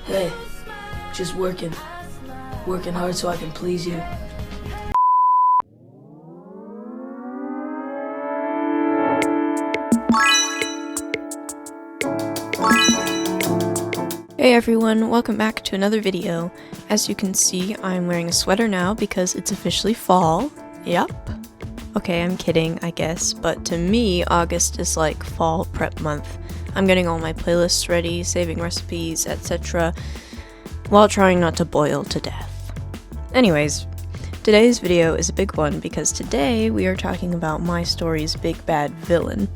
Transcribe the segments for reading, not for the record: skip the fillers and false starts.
Hey, just working hard so I can please you. Hey everyone, welcome back to another video. As you can see, I'm wearing a sweater now because it's officially fall. Yup. Okay, I'm kidding, I guess, but to me, August is like fall prep month. I'm getting all my playlists ready, saving recipes, etc., while trying not to boil to death. Anyways, today's video is a big one because today we are talking about my story's big bad villain.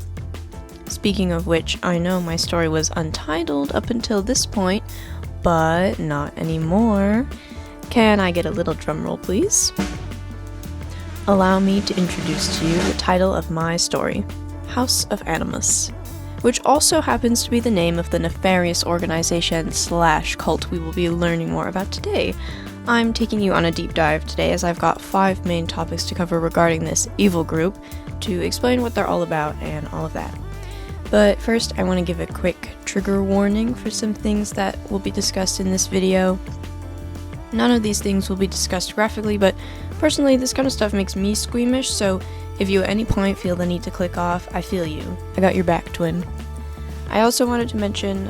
Speaking of which, I know my story was untitled up until this point, but not anymore. Can I get a little drumroll, please? Allow me to introduce to you the title of my story, House of Animus, which also happens to be the name of the nefarious organization / cult we will be learning more about today. I'm taking you on a deep dive today as I've got 5 main topics to cover regarding this evil group to explain what they're all about and all of that. But first, I want to give a quick trigger warning for some things that will be discussed in this video. None of these things will be discussed graphically, but personally, this kind of stuff makes me squeamish, so if you at any point feel the need to click off, I feel you. I got your back, twin. I also wanted to mention,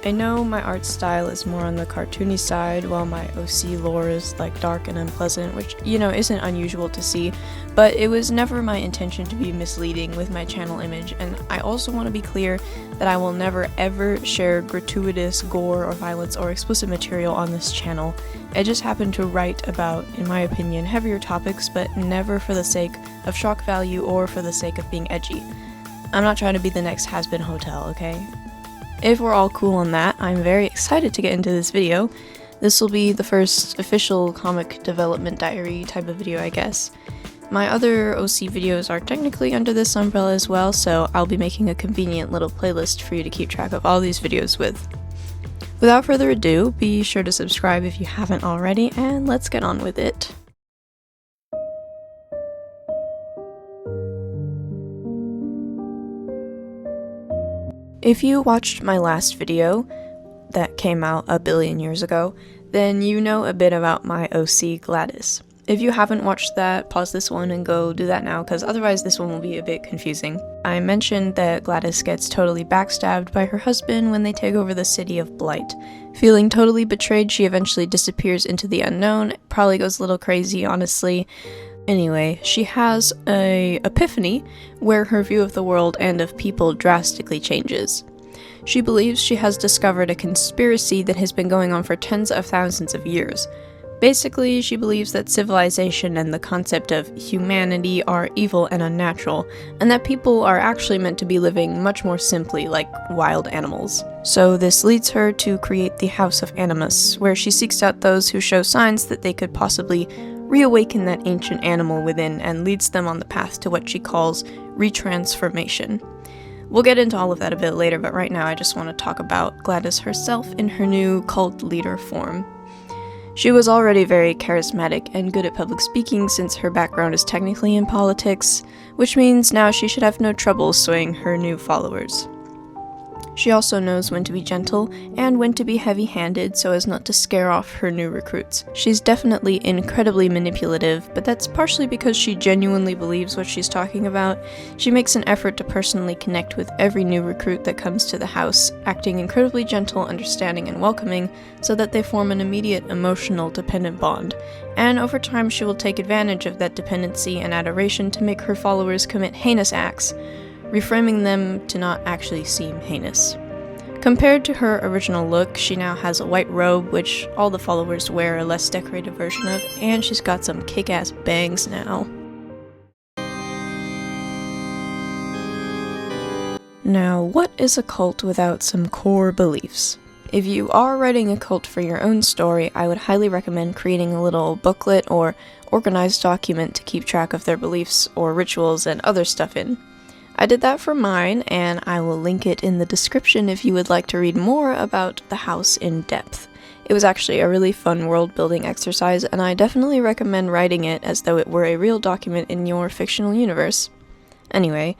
I know my art style is more on the cartoony side, while my OC lore is like dark and unpleasant, which, you know, isn't unusual to see, but it was never my intention to be misleading with my channel image, and I also want to be clear that I will never ever share gratuitous gore or violence or explicit material on this channel. I just happen to write about, in my opinion, heavier topics, but never for the sake of shock value or for the sake of being edgy. I'm not trying to be the next Has-Been Hotel, okay? If we're all cool on that, I'm very excited to get into this video. This will be the first official comic development diary type of video, I guess. My other OC videos are technically under this umbrella as well, so I'll be making a convenient little playlist for you to keep track of all these videos with. Without further ado, be sure to subscribe if you haven't already, and let's get on with it. If you watched my last video that came out a billion years ago, then you know a bit about my OC Gladys. If you haven't watched that, pause this one and go do that now, because otherwise this one will be a bit confusing. I mentioned that Gladys gets totally backstabbed by her husband when they take over the city of Blight. Feeling totally betrayed, she eventually disappears into the unknown, probably goes a little crazy, honestly. Anyway, she has an epiphany where her view of the world and of people drastically changes. She believes she has discovered a conspiracy that has been going on for tens of thousands of years. Basically, she believes that civilization and the concept of humanity are evil and unnatural, and that people are actually meant to be living much more simply like wild animals. So this leads her to create the House of Animus, where she seeks out those who show signs that they could possibly reawaken that ancient animal within and leads them on the path to what she calls retransformation. We'll get into all of that a bit later, but right now I just want to talk about Gladys herself in her new cult leader form. She was already very charismatic and good at public speaking since her background is technically in politics, which means now she should have no trouble swaying her new followers. She also knows when to be gentle and when to be heavy-handed so as not to scare off her new recruits. She's definitely incredibly manipulative, but that's partially because she genuinely believes what she's talking about. She makes an effort to personally connect with every new recruit that comes to the house, acting incredibly gentle, understanding, and welcoming so that they form an immediate emotional dependent bond. And over time she will take advantage of that dependency and adoration to make her followers commit heinous acts, reframing them to not actually seem heinous. Compared to her original look, she now has a white robe, which all the followers wear a less decorated version of, and she's got some kick-ass bangs now. Now, what is a cult without some core beliefs? If you are writing a cult for your own story, I would highly recommend creating a little booklet or organized document to keep track of their beliefs or rituals and other stuff in. I did that for mine, and I will link it in the description if you would like to read more about the house in depth. It was actually a really fun world-building exercise, and I definitely recommend writing it as though it were a real document in your fictional universe. Anyway,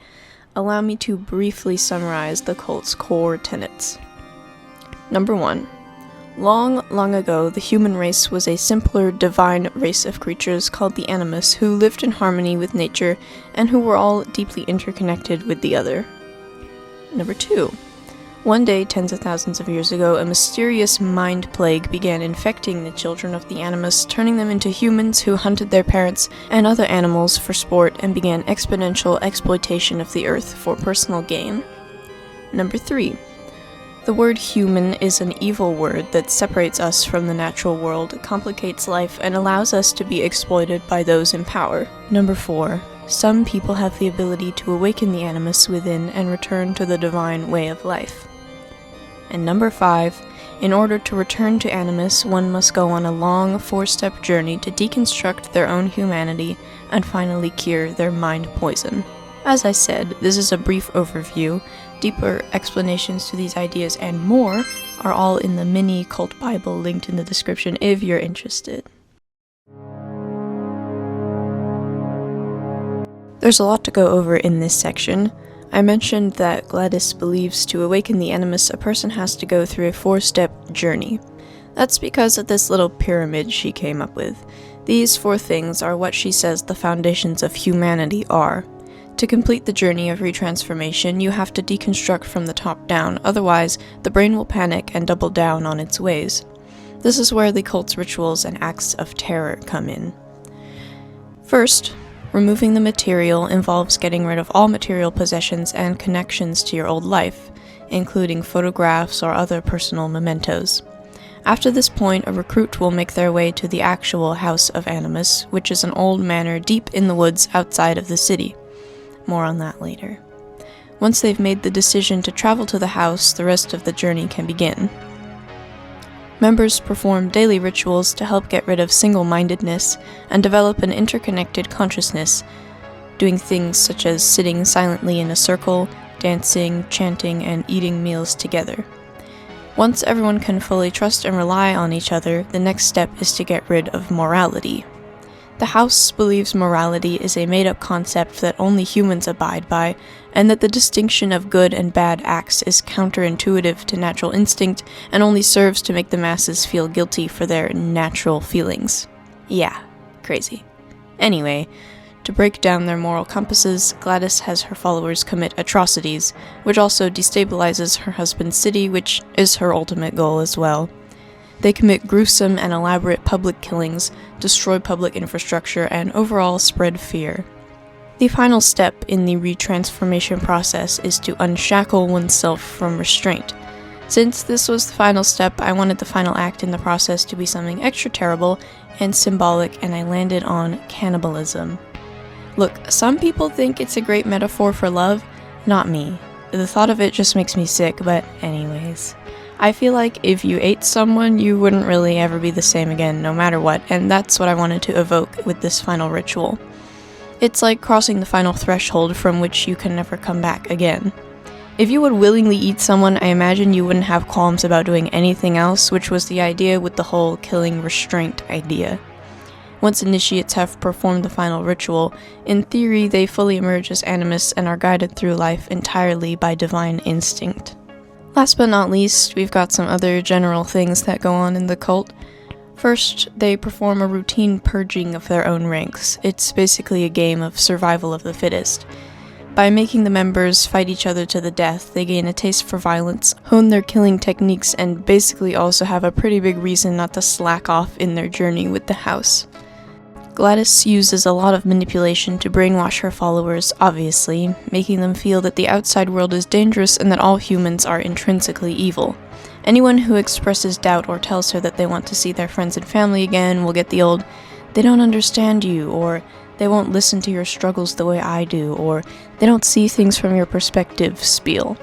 allow me to briefly summarize the cult's core tenets. Number 1. Long, long ago, the human race was a simpler, divine race of creatures called the Animus who lived in harmony with nature and who were all deeply interconnected with the other. Number 2. One day, tens of thousands of years ago, a mysterious mind plague began infecting the children of the Animus, turning them into humans who hunted their parents and other animals for sport and began exponential exploitation of the earth for personal gain. Number 3. The word human is an evil word that separates us from the natural world, complicates life, and allows us to be exploited by those in power. Number 4. Some people have the ability to awaken the Animus within and return to the divine way of life. And number 5. In order to return to Animus, one must go on a long 4-step journey to deconstruct their own humanity and finally cure their mind poison. As I said, this is a brief overview. Deeper explanations to these ideas and more are all in the mini cult Bible linked in the description if you're interested. There's a lot to go over in this section. I mentioned that Gladys believes to awaken the Animus, a person has to go through a 4-step journey. That's because of this little pyramid she came up with. These 4 things are what she says the foundations of humanity are. To complete the journey of retransformation, you have to deconstruct from the top down, otherwise the brain will panic and double down on its ways. This is where the cult's rituals and acts of terror come in. First, removing the material involves getting rid of all material possessions and connections to your old life, including photographs or other personal mementos. After this point, a recruit will make their way to the actual House of Animus, which is an old manor deep in the woods outside of the city. More on that later. Once they've made the decision to travel to the house, the rest of the journey can begin. Members perform daily rituals to help get rid of single-mindedness and develop an interconnected consciousness, doing things such as sitting silently in a circle, dancing, chanting, and eating meals together. Once everyone can fully trust and rely on each other, the next step is to get rid of morality. The house believes morality is a made-up concept that only humans abide by, and that the distinction of good and bad acts is counterintuitive to natural instinct and only serves to make the masses feel guilty for their natural feelings. Yeah, crazy. Anyway, to break down their moral compasses, Gladys has her followers commit atrocities, which also destabilizes her husband's city, which is her ultimate goal as well. They commit gruesome and elaborate public killings, destroy public infrastructure, and overall spread fear. The final step in the retransformation process is to unshackle oneself from restraint. Since this was the final step, I wanted the final act in the process to be something extra terrible and symbolic, and I landed on cannibalism. Look, some people think it's a great metaphor for love, not me. The thought of it just makes me sick, but anyways. I feel like if you ate someone, you wouldn't really ever be the same again, no matter what, and that's what I wanted to evoke with this final ritual. It's like crossing the final threshold from which you can never come back again. If you would willingly eat someone, I imagine you wouldn't have qualms about doing anything else, which was the idea with the whole killing restraint idea. Once initiates have performed the final ritual, in theory they fully emerge as Animus and are guided through life entirely by divine instinct. Last but not least, we've got some other general things that go on in the cult. First, they perform a routine purging of their own ranks. It's basically a game of survival of the fittest. By making the members fight each other to the death, they gain a taste for violence, hone their killing techniques, and basically also have a pretty big reason not to slack off in their journey with the house. Gladys uses a lot of manipulation to brainwash her followers, obviously, making them feel that the outside world is dangerous and that all humans are intrinsically evil. Anyone who expresses doubt or tells her that they want to see their friends and family again will get the old, "they don't understand you," or "they won't listen to your struggles the way I do," or "they don't see things from your perspective" spiel.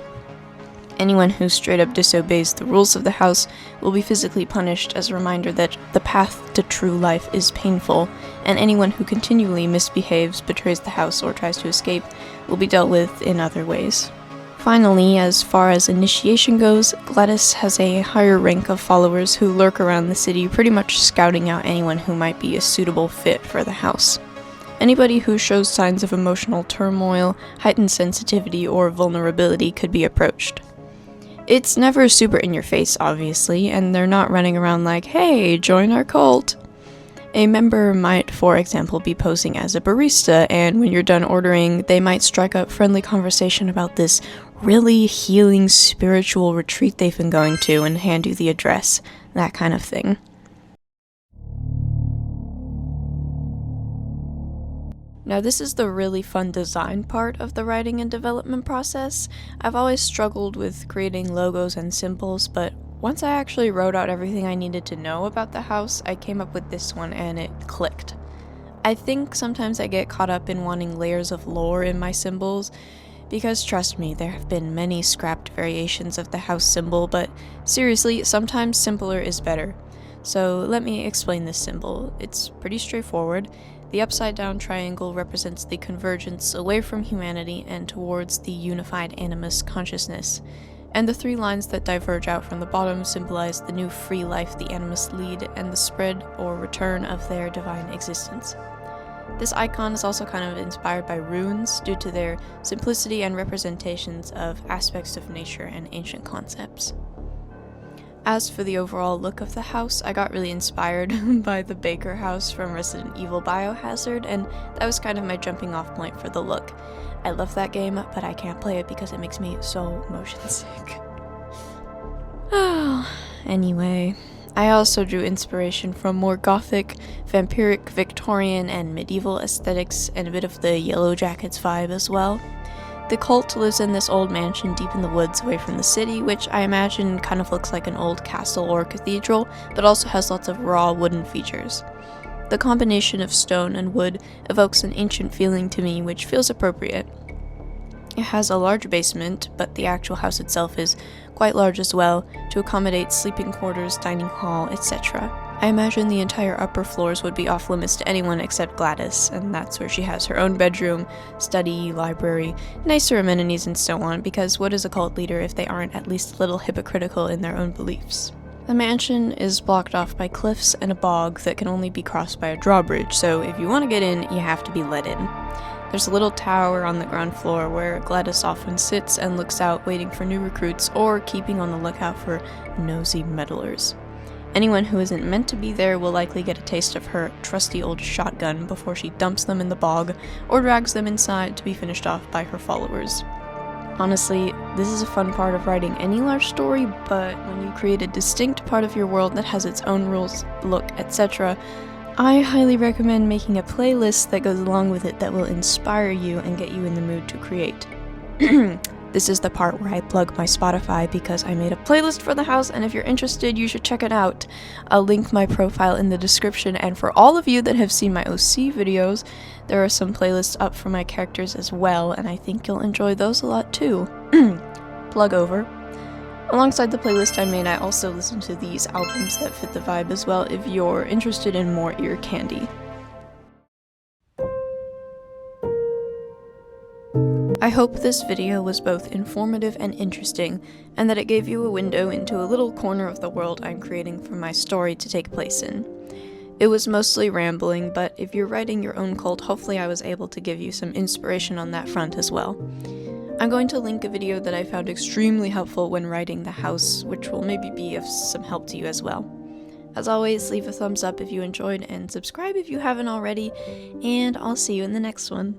Anyone who straight up disobeys the rules of the house will be physically punished as a reminder that the path to true life is painful, and anyone who continually misbehaves, betrays the house, or tries to escape will be dealt with in other ways. Finally, as far as initiation goes, Gladys has a higher rank of followers who lurk around the city, pretty much scouting out anyone who might be a suitable fit for the house. Anybody who shows signs of emotional turmoil, heightened sensitivity, or vulnerability could be approached. It's never super in your face, obviously, and they're not running around like, hey, join our cult. A member might, for example, be posing as a barista, and when you're done ordering, they might strike up friendly conversation about this really healing spiritual retreat they've been going to and hand you the address, that kind of thing. Now this is the really fun design part of the writing and development process. I've always struggled with creating logos and symbols, but once I actually wrote out everything I needed to know about the house, I came up with this one and it clicked. I think sometimes I get caught up in wanting layers of lore in my symbols, because trust me, there have been many scrapped variations of the house symbol, but seriously, sometimes simpler is better. So let me explain this symbol. It's pretty straightforward. The upside-down triangle represents the convergence away from humanity and towards the unified Animus consciousness, and the three lines that diverge out from the bottom symbolize the new free life the Animus lead and the spread or return of their divine existence. This icon is also kind of inspired by runes due to their simplicity and representations of aspects of nature and ancient concepts. As for the overall look of the house, I got really inspired by the Baker house from Resident Evil Biohazard, and that was kind of my jumping off point for the look. I love that game, but I can't play it because it makes me so motion sick. Oh, anyway, I also drew inspiration from more gothic, vampiric, Victorian, and medieval aesthetics, and a bit of the Yellow Jackets vibe as well. The cult lives in this old mansion deep in the woods away from the city, which I imagine kind of looks like an old castle or cathedral, but also has lots of raw wooden features. The combination of stone and wood evokes an ancient feeling to me, which feels appropriate. It has a large basement, but the actual house itself is quite large as well, to accommodate sleeping quarters, dining hall, etc. I imagine the entire upper floors would be off limits to anyone except Gladys, and that's where she has her own bedroom, study, library, nicer amenities, and so on, because what is a cult leader if they aren't at least a little hypocritical in their own beliefs? The mansion is blocked off by cliffs and a bog that can only be crossed by a drawbridge, so if you want to get in, you have to be let in. There's a little tower on the ground floor where Gladys often sits and looks out waiting for new recruits or keeping on the lookout for nosy meddlers. Anyone who isn't meant to be there will likely get a taste of her trusty old shotgun before she dumps them in the bog or drags them inside to be finished off by her followers. Honestly, this is a fun part of writing any large story, but when you create a distinct part of your world that has its own rules, look, etc., I highly recommend making a playlist that goes along with it that will inspire you and get you in the mood to create. This is the part where I plug my Spotify because I made a playlist for the house, and if you're interested, you should check it out. I'll link my profile in the description, and for all of you that have seen my OC videos, there are some playlists up for my characters as well, and I think you'll enjoy those a lot too. Plug over. Alongside the playlist I made, I also listen to these albums that fit the vibe as well if you're interested in more ear candy. I hope this video was both informative and interesting, and that it gave you a window into a little corner of the world I'm creating for my story to take place in. It was mostly rambling, but if you're writing your own cult, hopefully I was able to give you some inspiration on that front as well. I'm going to link a video that I found extremely helpful when writing the house, which will maybe be of some help to you as well. As always, leave a thumbs up if you enjoyed, and subscribe if you haven't already, and I'll see you in the next one.